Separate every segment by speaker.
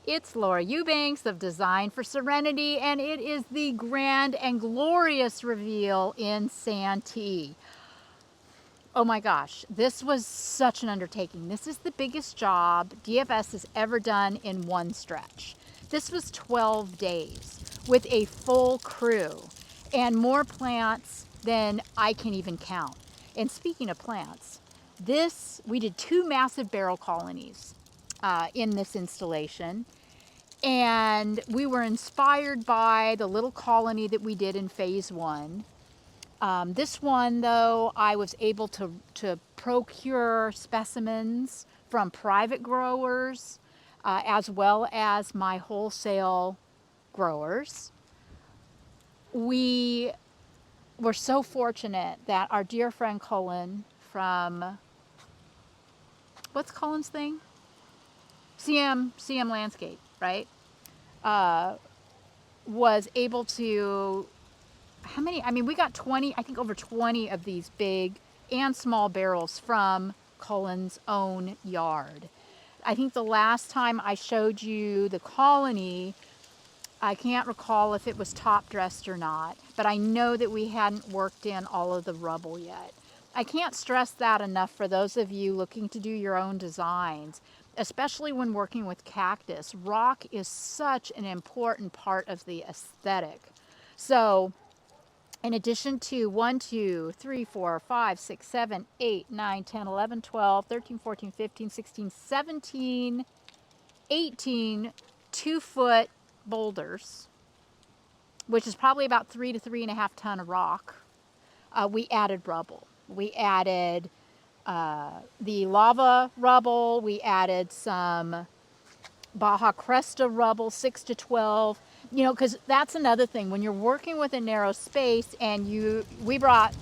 Speaker 1: It's Laura Eubanks of Design for Serenity, and it is the grand and glorious reveal in Santee. Oh my gosh, this was such an undertaking. This is the biggest job DFS has ever done in one stretch. This was 12 days with a full crew and more plants than I can even count. And speaking of plants, we did 2 massive barrel colonies in this installation. And we were inspired by the little colony that we did in phase 1. This one, though, I was able to procure specimens from private growers as well as my wholesale growers. We were so fortunate that our dear friend Cullen from, what's Cullen's thing? CM Landscape, right? Was able to, how many? I mean, we got 20, I think over 20 of these big and small barrels from Cullen's own yard. I think the last time I showed you the colony, I can't recall if it was top dressed or not, but I know that we hadn't worked in all of the rubble yet. I can't stress that enough for those of you looking to do your own designs, especially when working with cactus. Rock is such an important part of the aesthetic. So, in addition to 1, 2, 3, 4, 5, 6, 7, 8, 9, 10, 11, 12, 13, 14, 15, 16, 17, 18 2-foot boulders, which is probably about 3 to 3.5 ton of rock, we added rubble. We added the lava rubble. We added some Baja Cresta rubble, 6 to 12. You know, because that's another thing. When you're working with a narrow space, and we brought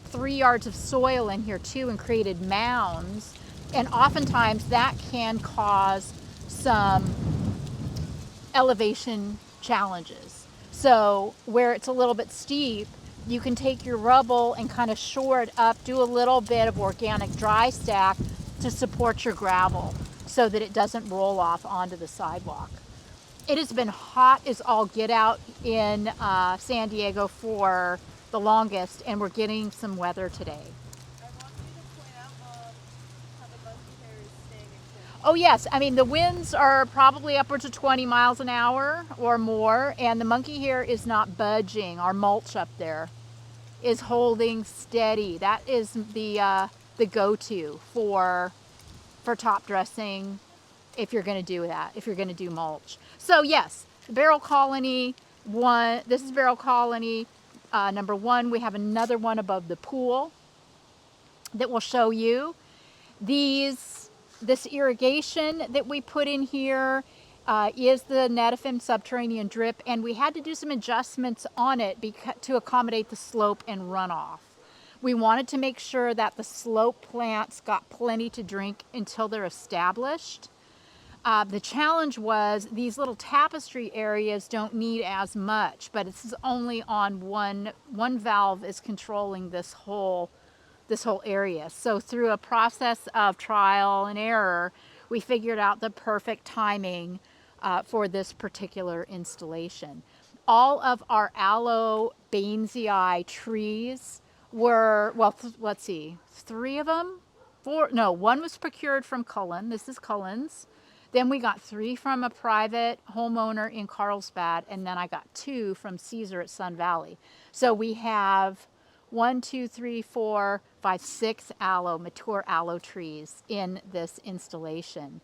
Speaker 1: 3 yards of soil in here too and created mounds, and oftentimes that can cause some elevation challenges. So where it's a little bit steep, you can take your rubble and kind of shore it up, do a little bit of organic dry stack to support your gravel so that it doesn't roll off onto the sidewalk. It has been hot as all get out in San Diego for the longest, and we're getting some weather today.
Speaker 2: I want you to point out how the monkey hair is staying in place.
Speaker 1: Oh yes, I mean the winds are probably upwards of 20 miles an hour or more, and the monkey hair is not budging. Our mulch up there is holding steady. That is the go-to for top dressing if you're going to do that, if you're going to do mulch. So yes, the barrel colony one. This is barrel colony number 1. We have another one above the pool that will show you. This irrigation that we put in here is the Netafim subterranean drip, and we had to do some adjustments on it to accommodate the slope and runoff. We wanted to make sure that the slope plants got plenty to drink until they're established. The challenge was these little tapestry areas don't need as much, but it's only on one valve is controlling this whole area. So through a process of trial and error, we figured out the perfect timing for this particular installation. All of our aloe Bainesii trees were, well, let's see, 3 of them? 4, no, 1 was procured from Cullen. This is Cullen's. Then we got 3 from a private homeowner in Carlsbad, and then I got 2 from Caesar at Sun Valley. So we have 1, 2, 3, 4, 5, 6 mature aloe trees in this installation.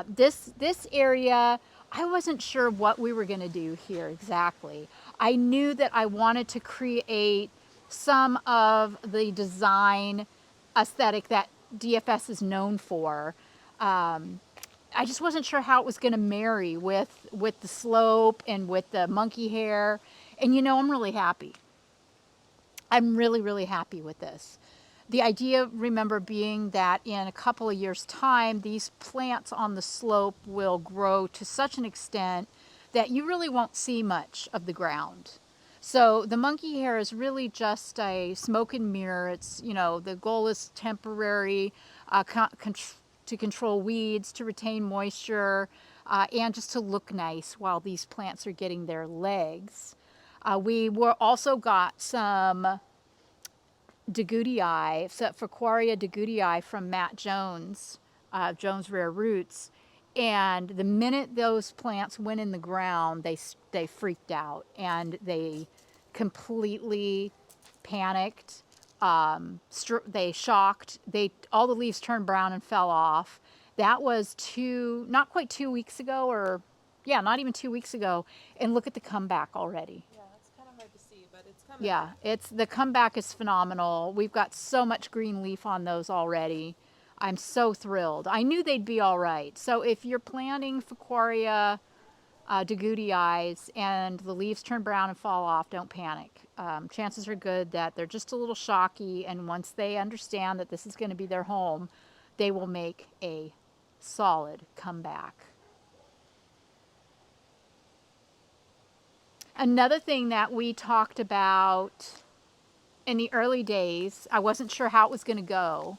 Speaker 1: This area, I wasn't sure what we were going to do here exactly. I knew that I wanted to create some of the design aesthetic that DFS is known for. I just wasn't sure how it was going to marry with the slope and with the monkey hair. And you know, I'm really happy. I'm really, really happy with this. The idea, remember, being that in a couple of years' time, these plants on the slope will grow to such an extent that you really won't see much of the ground. So the monkey hair is really just a smoke and mirror. It's, you know, the goal is temporary to control weeds, to retain moisture, and just to look nice while these plants are getting their legs. We were also got some degutii, Fuquaria degutii from Matt Jones, Jones Rare Roots. And the minute those plants went in the ground, they freaked out and they completely panicked. They shocked. All the leaves turned brown and fell off. That was not quite 2 weeks ago, or yeah, not even 2 weeks ago. And look at the comeback already.
Speaker 2: Yeah, it's kind of hard to see, but it's coming.
Speaker 1: Yeah, it's the comeback is phenomenal. We've got so much green leaf on those already. I'm so thrilled. I knew they'd be all right. So if you're planting Fuquaria degutii and the leaves turn brown and fall off, don't panic. Chances are good that they're just a little shocky, and once they understand that this is going to be their home, they will make a solid comeback. Another thing that we talked about in the early days, I wasn't sure how it was going to go.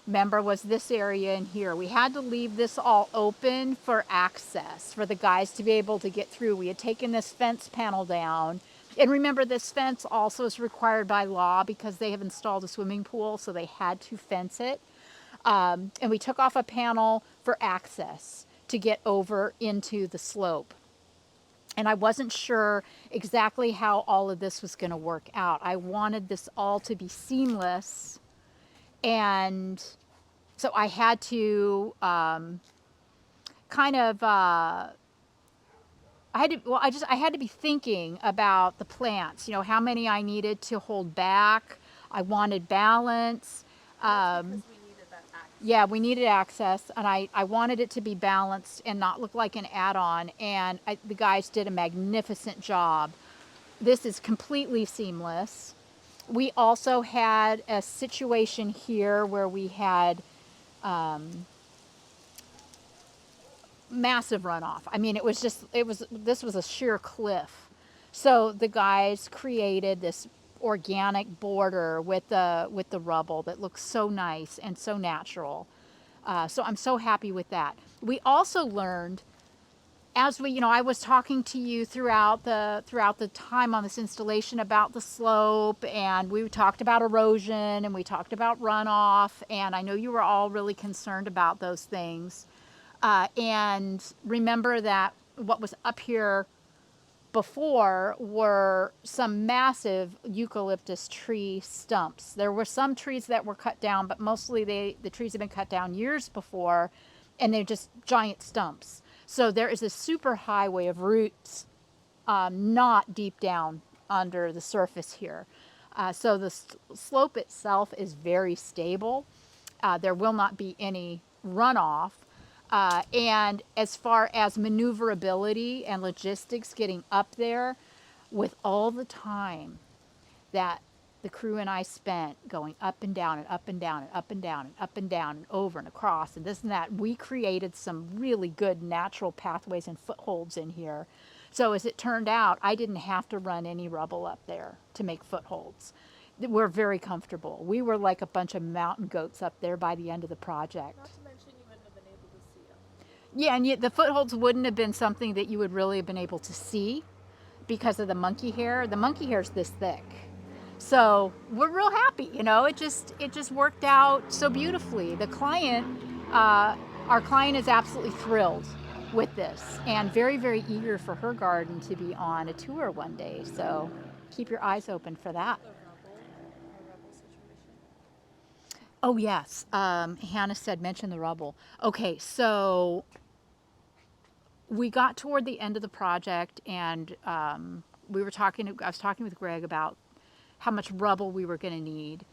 Speaker 1: Remember, was this area in here. We had to leave this all open for access, for the guys to be able to get through. We had taken this fence panel down. And remember, this fence also is required by law because they have installed a swimming pool, so they had to fence it. And we took off a panel for access to get over into the slope. And I wasn't sure exactly how all of this was going to work out. I wanted this all to be seamless. And so I had to kind of, I had to be thinking about the plants, how many I needed to hold back. I wanted balance.
Speaker 2: Because we needed that access.
Speaker 1: Yeah, we needed access, and I wanted it to be balanced and not look like an add-on, and the guys did a magnificent job. This is completely seamless. We also had a situation here where we had massive runoff. I mean, this was a sheer cliff. So the guys created this organic border with the rubble that looks so nice and so natural. So I'm so happy with that. We also learned, as I was talking to you throughout the time on this installation about the slope, and we talked about erosion and we talked about runoff, and I know you were all really concerned about those things. And remember that what was up here before were some massive eucalyptus tree stumps. There were some trees that were cut down, but mostly the trees have been cut down years before, and they're just giant stumps. So there is a super highway of roots not deep down under the surface here. So the slope itself is very stable. There will not be any runoff. And as far as maneuverability and logistics getting up there, with all the time that the crew and I spent going up and down and up and down and up and down and up and down and over and across and this and that, we created some really good natural pathways and footholds in here. So as it turned out, I didn't have to run any rubble up there to make footholds. We're very comfortable. We were like a bunch of mountain goats up there by the end of the project.
Speaker 2: Not to mention you wouldn't have been able to see them.
Speaker 1: Yeah, and yet the footholds wouldn't have been something that you would really have been able to see because of the monkey hair. The monkey hair is this thick. So we're real happy, it just worked out so beautifully. The client, our client is absolutely thrilled with this and very, very eager for her garden to be on a tour one day. So keep your eyes open for that.
Speaker 2: The rubble situation.
Speaker 1: Oh, yes. Hannah said, mention the rubble. Okay, so we got toward the end of the project, and I was talking with Greg about how much rubble we were going to need.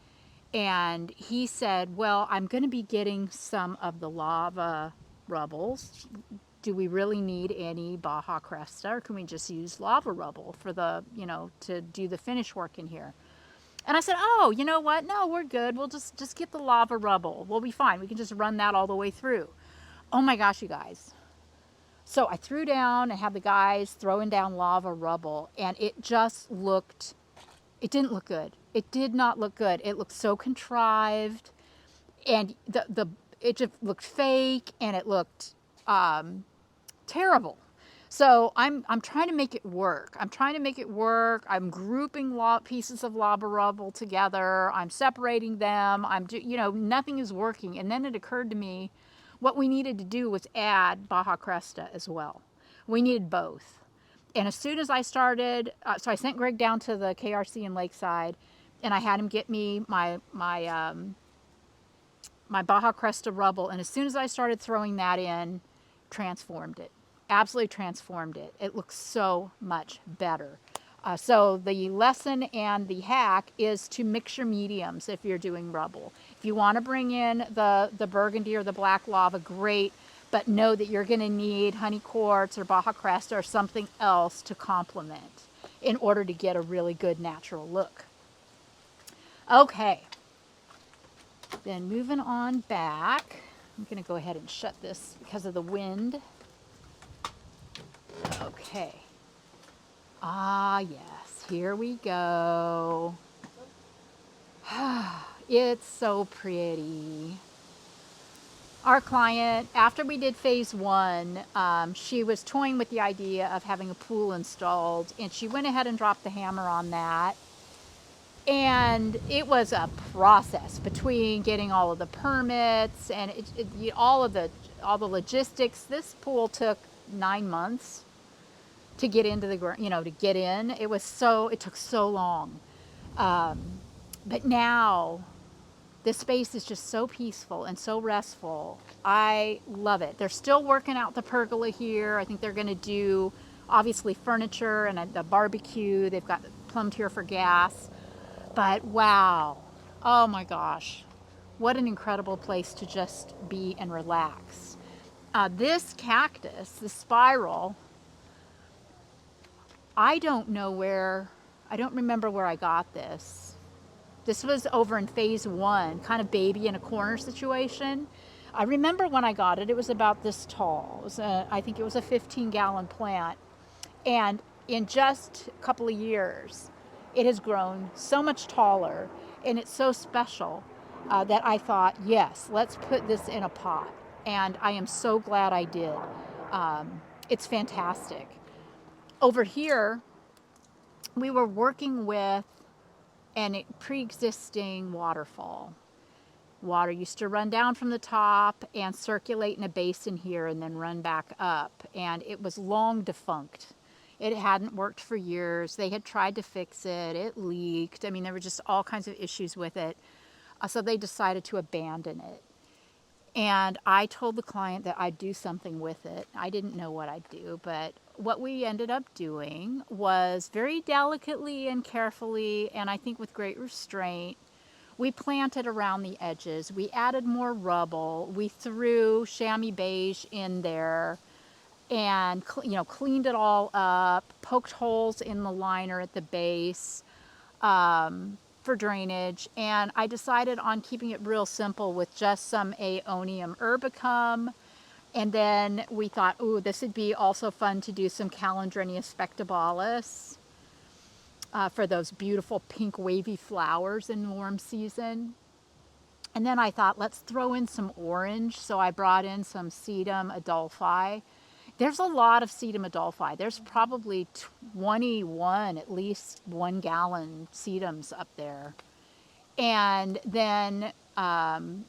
Speaker 1: And he said, well, I'm going to be getting some of the lava rubbles. Do we really need any Baja Cresta, or can we just use lava rubble for to do the finish work in here? And I said, oh, you know what? No, we're good. We'll just get the lava rubble. We'll be fine. We can just run that all the way through. Oh my gosh, you guys. So I threw down and had the guys throwing down lava rubble, and it didn't look good. It did not look good. It looked so contrived, and it just looked fake and it looked terrible. So I'm trying to make it work. I'm trying to make it work. I'm grouping pieces of lava rubble together. I'm separating them. Nothing is working. And then it occurred to me, what we needed to do was add Baja Cresta as well. We needed both. And as soon as I started, so I sent Greg down to the KRC in Lakeside, and I had him get me my Baja Cresta Rubble, and as soon as I started throwing that in, transformed it. Absolutely transformed it. It looks so much better. So the lesson and the hack is to mix your mediums if you're doing rubble. If you want to bring in the burgundy or the black lava, great, but know that you're going to need honey quartz or Baja Cresta or something else to complement in order to get a really good natural look. Okay, then moving on back, I'm going to go ahead and shut this because of the wind. Okay. Ah, yes, here we go. It's so pretty. Our client, after we did phase one, she was toying with the idea of having a pool installed, and she went ahead and dropped the hammer on that. And it was a process between getting all of the permits and all the logistics. This pool took 9 months to get into the to get in. It took so long. But now this space is just so peaceful and so restful. I love it. They're still working out the pergola here. I think they're going to do obviously furniture and the barbecue. They've got plumbed here for gas. But wow, oh my gosh, what an incredible place to just be and relax. This cactus, the spiral, I don't know where, I don't remember where I got this. This was over in phase one, kind of baby in a corner situation. I remember when I got it, it was about this tall. I think it was a 15-gallon plant. And in just a couple of years, it has grown so much taller and it's so special that I thought, yes, let's put this in a pot. And I am so glad I did. It's fantastic. Over here, we were working with a pre-existing waterfall. Water used to run down from the top and circulate in a basin here and then run back up. And it was long defunct. It hadn't worked for years. They had tried to fix it. It leaked. I mean, there were just all kinds of issues with it. So they decided to abandon it. And I told the client that I'd do something with it. I didn't know what I'd do, but what we ended up doing was very delicately and carefully, and I think with great restraint, we planted around the edges. We added more rubble. We threw chamois beige in there and cleaned it all up, poked holes in the liner at the base for drainage, and I decided on keeping it real simple with just some Aeonium herbicum. And then we thought, ooh, this would be also fun to do some Calandrinia spectabalis for those beautiful pink wavy flowers in warm season. And then I thought, let's throw in some orange. So I brought in some Sedum Adolphi. There's a lot of Sedum Adolphi. There's probably 21, at least 1 gallon Sedums up there. And then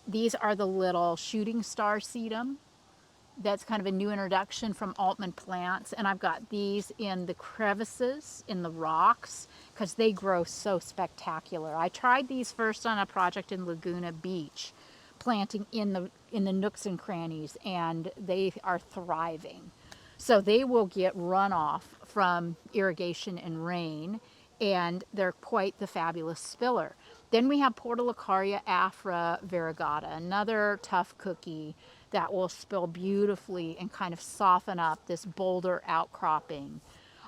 Speaker 1: these are the little shooting star Sedum. That's kind of a new introduction from Altman Plants. And I've got these in the crevices, in the rocks, because they grow so spectacular. I tried these first on a project in Laguna Beach, planting in the nooks and crannies, and they are thriving. So they will get runoff from irrigation and rain, and they're quite the fabulous spiller. Then we have Portulacaria afra variegata, another tough cookie that will spill beautifully and kind of soften up this boulder outcropping.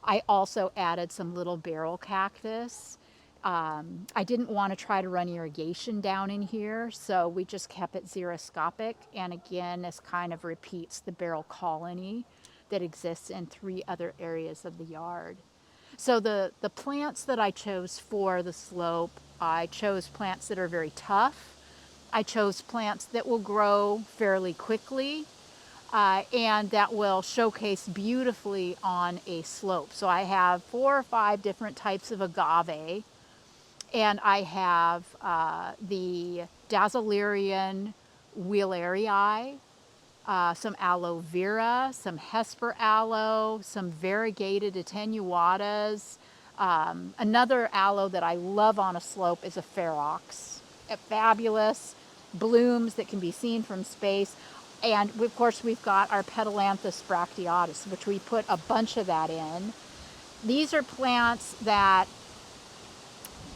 Speaker 1: I also added some little barrel cactus. I didn't want to try to run irrigation down in here, so we just kept it xeroscopic. And again, this kind of repeats the barrel colony that exists in 3 other areas of the yard. So the plants that I chose for the slope, I chose plants that are very tough I chose plants that will grow fairly quickly and that will showcase beautifully on a slope. So I have 4 or 5 different types of agave, and I have the Dazzlerian wheelerii, some aloe vera, some Hesper aloe, some variegated attenuatas. Another aloe that I love on a slope is a ferox. Fabulous blooms that can be seen from space. And of course, we've got our Petalanthus bracteatus, which we put a bunch of that in. These are plants that,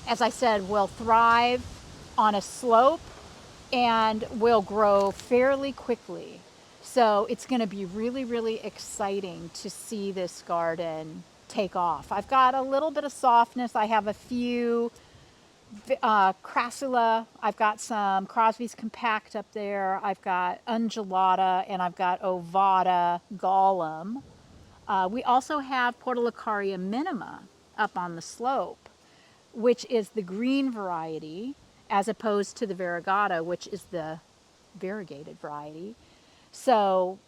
Speaker 1: as I said, will thrive on a slope and will grow fairly quickly. So it's going to be really, really exciting to see this garden take off. I've got a little bit of softness. I have a few crassula. I've got some Crosby's compact up there. I've got undulata, and I've got ovata gollum. We also have Portulacaria minima up on the slope, which is the green variety, as opposed to the variegata, which is the variegated variety. So,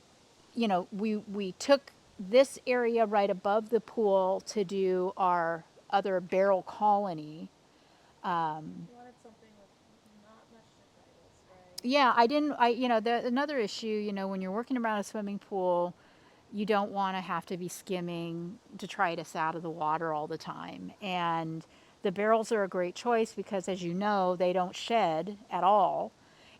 Speaker 1: we took this area right above the pool to do our other barrel colony.
Speaker 2: You wanted something with not much detritus, right?
Speaker 1: Yeah, I didn't, another issue, when you're working around a swimming pool, you don't want to have to be skimming detritus out of the water all the time. And the barrels are a great choice because, as you know, they don't shed at all.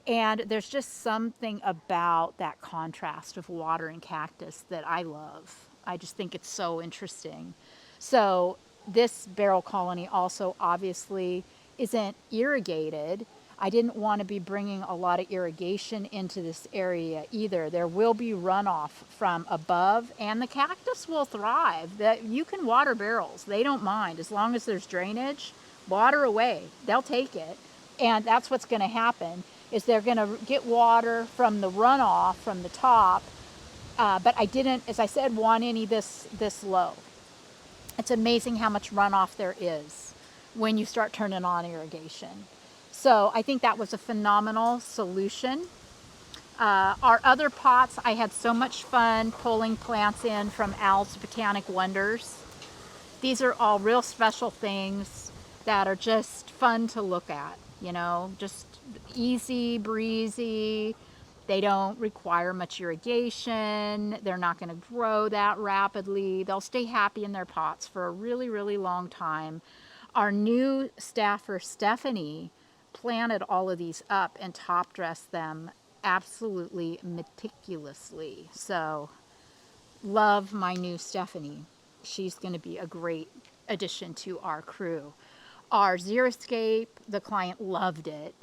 Speaker 1: And there's just something about that contrast of water and cactus that I love. I just think it's so interesting. So, this barrel colony also obviously isn't irrigated. I didn't want to be bringing a lot of irrigation into this area either. There will be runoff from above, and the cactus will thrive. That you can water barrels; they don't mind as long as there's drainage. Water away; they'll take it, and that's what's going to happen. Is they're going to get water from the runoff from the top, but I didn't, as I said, want any this low. It's amazing how much runoff there is when you start turning on irrigation. So I think that was a phenomenal solution. Our other pots, I had so much fun pulling plants in from Al's Botanic Wonders. These are all real special things that are just fun to look at, just easy, breezy. They don't require much irrigation. They're not going to grow that rapidly. They'll stay happy in their pots for a really, really long time. Our new staffer, Stephanie, planted all of these up and top dressed them absolutely meticulously. So, love my new Stephanie. She's going to be a great addition to our crew. Our Xeriscape, the client loved it,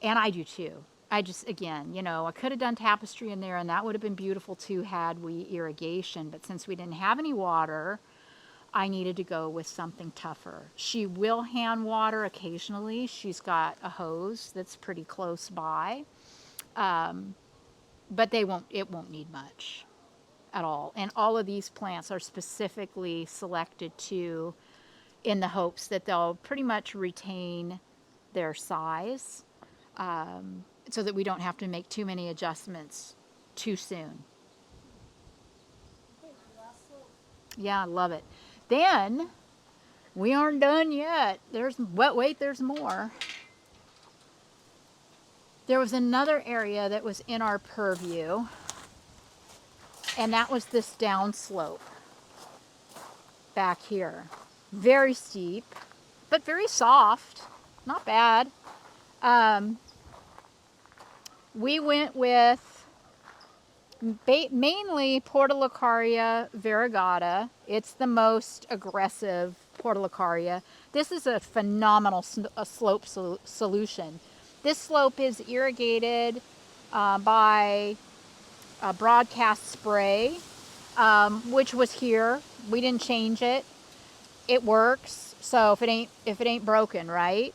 Speaker 1: and I do too. I just, again, I could have done tapestry in there, and that would have been beautiful too had we irrigation, but since we didn't have any water, I needed to go with something tougher. She will hand water occasionally. She's got a hose that's pretty close by, but it won't need much at all. And all of these plants are specifically selected to in the hopes that they'll pretty much retain their size, so that we don't have to make too many adjustments too soon.
Speaker 2: Okay, the last slope.
Speaker 1: Yeah, I love it. Then we aren't done yet. There's more. There was another area that was in our purview, and that was this downslope back here. Very steep, but very soft. Not bad. We went with mainly Portulacaria variegata. It's the most aggressive Portulacaria. This is a phenomenal slope solution. This slope is irrigated by a broadcast spray, which was here. We didn't change it. It works. So if it ain't broken, right?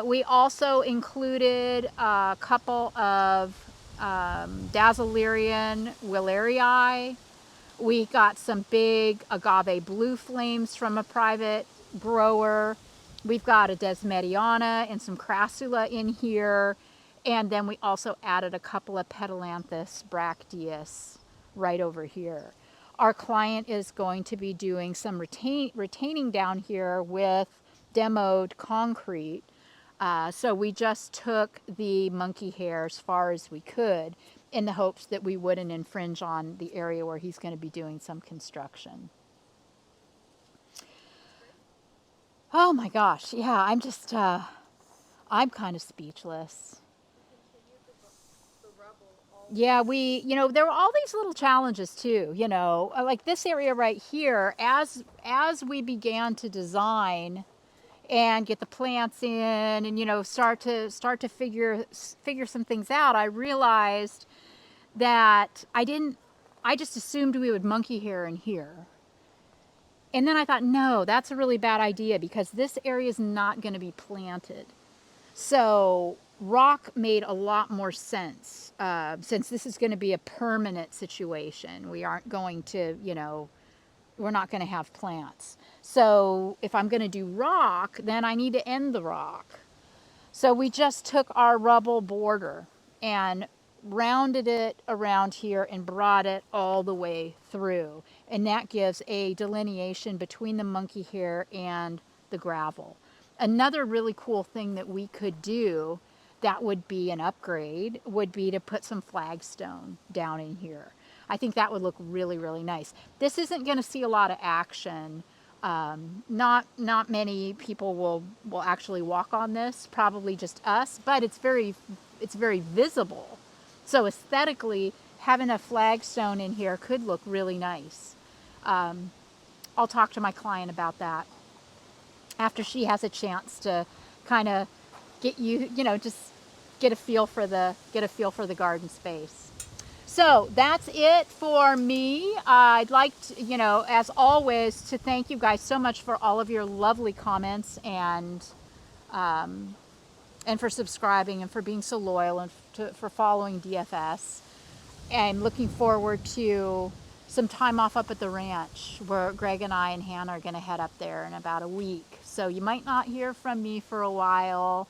Speaker 1: We also included a couple of Dazzlerian wheelerii. We got some big agave blue flames from a private grower. We've got a Desmediana and some Crassula in here. And then we also added a couple of Petalanthus bracteus right over here. Our client is going to be doing some retaining down here with demoed concrete. So we just took the monkey hair as far as we could in the hopes that we wouldn't infringe on the area where he's going to be doing some construction. Oh my gosh, yeah, I'm kind of speechless.
Speaker 2: Continued the rubble all the
Speaker 1: Yeah,
Speaker 2: way.
Speaker 1: there were all these little challenges too, like this area right here, as we began to design and get the plants in and start to figure some things out, I realized that I just assumed we would monkey hair in here. And then I thought, no, that's a really bad idea because this area is not going to be planted. So rock made a lot more sense since this is going to be a permanent situation. We aren't going to, we're not going to have plants. So if I'm going to do rock, then I need to end the rock. So we just took our rubble border and rounded it around here and brought it all the way through. And that gives a delineation between the monkey hair and the gravel. Another really cool thing that we could do that would be an upgrade would be to put some flagstone down in here. I think that would look really, really nice. This isn't going to see a lot of action. Not many people will actually walk on this. Probably just us, but it's very visible. So aesthetically, having a flagstone in here could look really nice. I'll talk to my client about that after she has a chance to kind of just get a feel for the garden space. So that's it for me. I'd like to, as always, to thank you guys so much for all of your lovely comments and for subscribing and for being so loyal and for following DFS. I'm looking forward to some time off up at the ranch where Greg and I and Hannah are going to head up there in about a week. So you might not hear from me for a while.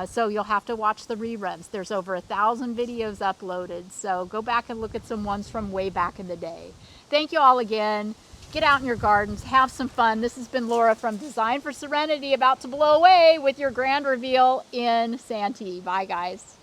Speaker 1: So you'll have to watch the reruns. There's over 1,000 videos uploaded. So go back and look at some ones from way back in the day. Thank you all again. Get out in your gardens, have some fun. This has been Laura from Design for Serenity, about to blow away with your grand reveal in Santee. Bye, guys.